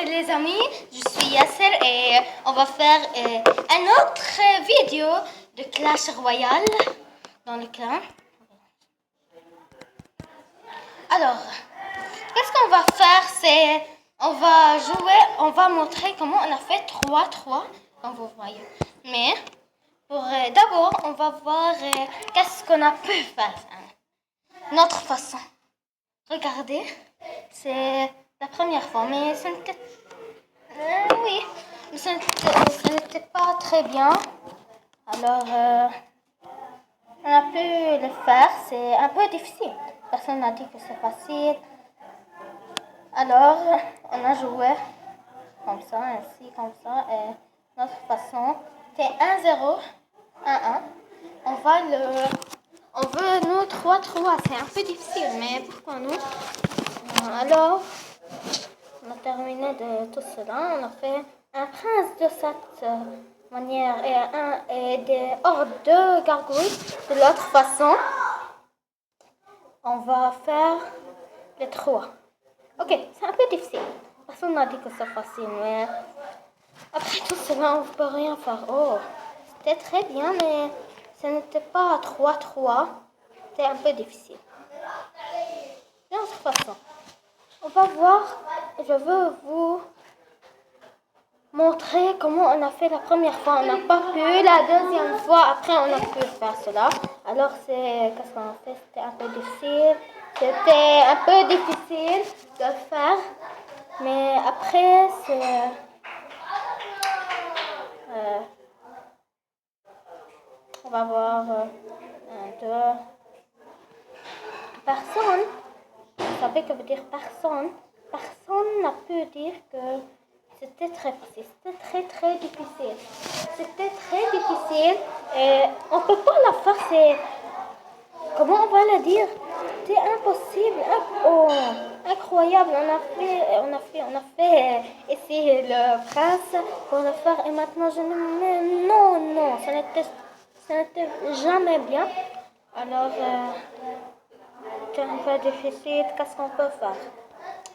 les amis, je suis Yasser et on va faire un autre vidéo de Clash Royale dans le clan. Alors, qu'est-ce qu'on va faire? C'est on va jouer, on va montrer comment on a fait 3-3 comme vous voyez. Mais pour d'abord, on va voir qu'est-ce qu'on a pu faire. Notre façon. Regardez, c'est la première fois, mais ce n'était oui, mais ce n'était pas très bien. Alors, on a pu le faire. C'est un peu difficile. Personne n'a dit que c'est facile. Alors, on a joué comme ça, ainsi, comme ça. Et notre façon, c'est 1-0, 1-1. On veut nous 3-3. C'est un peu difficile, mais pourquoi nous? Alors, on a terminé de tout cela. On a fait un prince de cette manière et hors de gargouilles de l'autre façon. On va faire les 3. Ok, c'est un peu difficile. Personne n'a dit que c'est facile, mais après tout cela, on ne peut rien faire. Oh, c'était très bien, mais ce n'était pas 3-3. C'était un peu difficile. De l'autre façon. On va voir, je veux vous montrer comment on a fait la première fois. On n'a pas pu, la deuxième fois, après on a pu faire cela. Alors qu'est-ce qu'on a fait? C'était un peu difficile. C'était un peu difficile de le faire. Mais après, on va voir deux personnes. Vous savez que veut dire personne? Personne n'a pu dire que c'était très facile. C'était très difficile. C'était très difficile et on ne peut pas la faire. C'est comment on va le dire? C'était impossible. Incroyable. On a fait ici le prince pour le faire et maintenant je ne. Non, ça n'était jamais bien. Alors. C'est un peu difficile, qu'est-ce qu'on peut faire?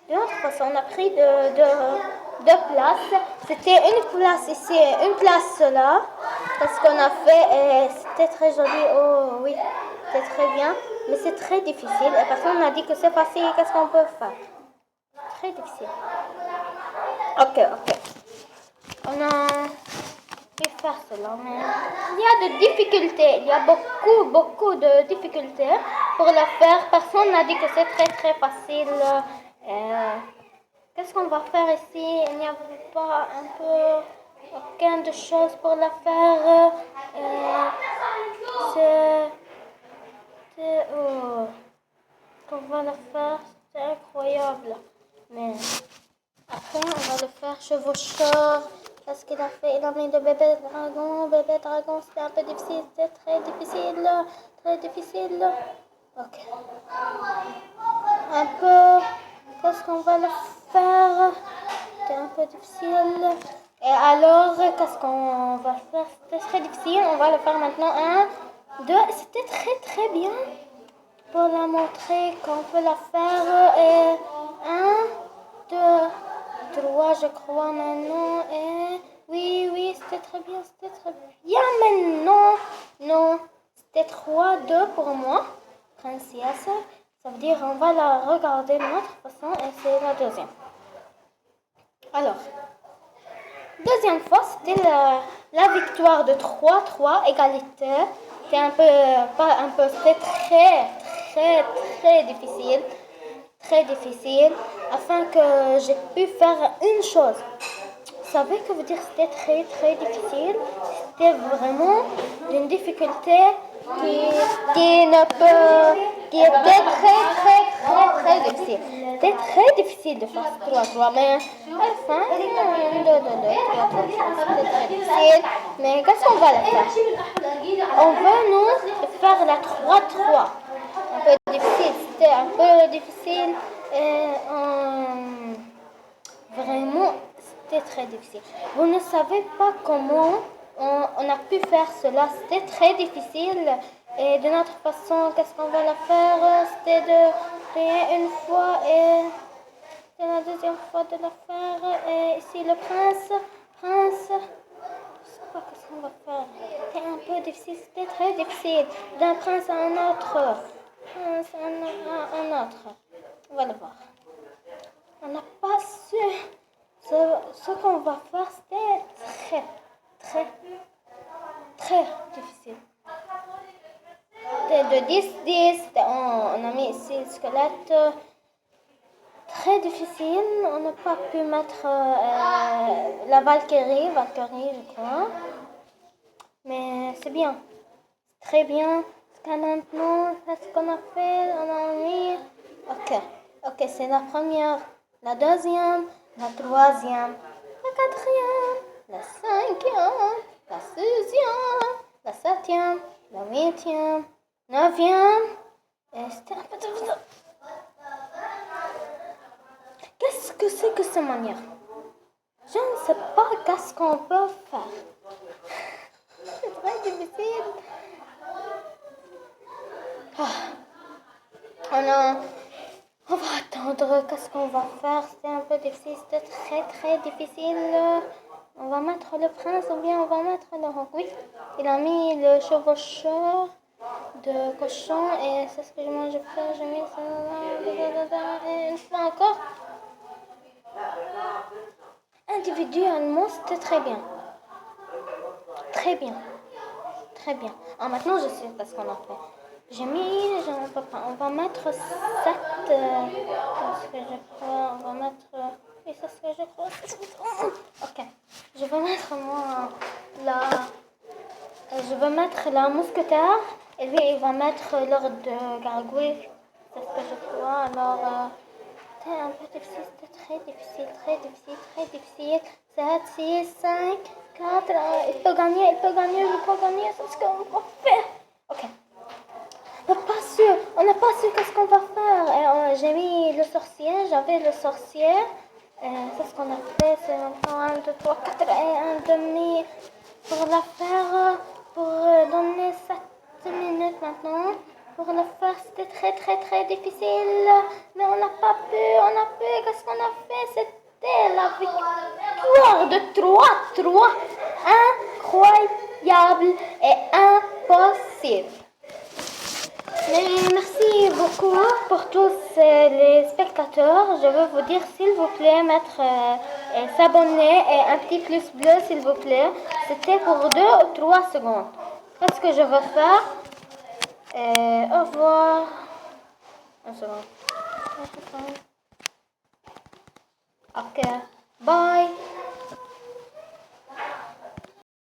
De l'autre façon, on a pris deux places. C'était une place ici et une place là. Parce qu'on a fait et c'était très joli. Oh oui, c'était très bien. Mais c'est très difficile. Et personne n'a dit que c'est facile. Qu'est-ce qu'on peut faire? Très difficile. Ok. On a pu faire cela, mais il y a de difficultés. Il y a beaucoup de difficultés pour le faire. Personne n'a dit que c'est très facile. Qu'est-ce qu'on va faire ici? Il n'y avait pas un peu aucun de choses pour la faire. Qu'on va la faire, c'est incroyable. Mais après, on va le faire chevaucheur. Qu'est-ce qu'il a fait? Il a mis le bébé dragon. Bébé dragon, c'était un peu difficile. C'était très difficile. Ok. Un peu. Qu'est-ce qu'on va le faire? C'était un peu difficile. Et alors, qu'est-ce qu'on va faire? C'était très difficile. On va le faire maintenant. 1, 2. C'était très bien. Pour la montrer qu'on peut la faire. Et 1, 2, 3, je crois maintenant. Et oui, c'était très bien. Mais non. C'était 3-2 pour moi. Princesse. Ça veut dire on va la regarder de notre façon et c'est la deuxième. Alors, deuxième fois, c'était la victoire de 3-3, égalité. C'était très difficile. Très difficile, afin que j'ai pu faire une chose. Vous savez que veut dire c'était très difficile? C'était vraiment une difficulté qui était très difficile. C'était très difficile de faire 3-3, mais à la fin, 3-3, c'était très difficile. Mais qu'est-ce qu'on va le faire? On veut nous faire la 3-3. C'était un peu difficile. Vraiment, c'était très difficile. Vous ne savez pas comment on a pu faire cela. C'était très difficile. Et de notre façon, qu'est-ce qu'on va la faire? C'était de payer une fois et C'est la deuxième fois de le faire. Et ici, le prince. Prince. Je sais pas qu'est-ce qu'on va faire. C'est un peu difficile. C'était très difficile. D'un prince à un autre. Prince à un autre. On va le voir. On n'a pas su. Ce qu'on va faire, c'était très difficile. C'était de 10-10. On a mis ici le squelette. Très difficile. On n'a pas pu mettre la Valkyrie, je crois. Mais c'est bien. C'est très bien. Jusqu'à maintenant, c'est ce qu'on a fait. On a mis. Ok, c'est la première, la deuxième, la troisième, la quatrième, la cinquième, la sixième, la septième, la huitième, neuvième. Et c'était un peu de... Qu'est-ce que c'est que cette manière? Je ne sais pas qu'est-ce qu'on peut faire. C'est très difficile. On va attendre. Qu'est-ce qu'on va faire? C'est un peu difficile. C'était très difficile. On va mettre le prince ou bien on va mettre le roc. Oui, il a mis le chevaucheur de cochon et c'est ce que moi je fais. J'ai mis ça. Et une fois encore. Individuellement, c'était très bien. Très bien. Très bien. Ah, maintenant, je sais ce qu'on a fait. J'ai mis, on va mettre 7. C'est ce que je crois. On va mettre. Oui, c'est ce que je crois. Ok. Je vais mettre moi la. Je vais mettre la mousquetaire. Et lui, il va mettre l'ordre de gargouille. C'est ce que je crois. Alors. C'était un peu difficile, c'était très difficile. 7, 6, 5, 4, il peut gagner, je peux gagner, c'est ce qu'on va faire. Ok. On n'a pas su qu'est-ce qu'on va faire. J'ai mis le sorcier, j'avais le sorcier. C'est ce qu'on a fait, c'est maintenant 1, 2, 3, 4 et un demi pour la faire, pour donner 7 minutes maintenant. Pour le faire, c'était très difficile. Mais on n'a pas pu, qu'est-ce qu'on a fait? C'était la victoire de 3-3. Incroyable et impossible. Mais merci beaucoup pour tous les spectateurs. Je veux vous dire, s'il vous plaît, mettre s'abonner et un petit plus bleu, s'il vous plaît. C'était pour 2 ou 3 secondes. Qu'est-ce que je veux faire? Au revoir. Un second. Ok. Bye.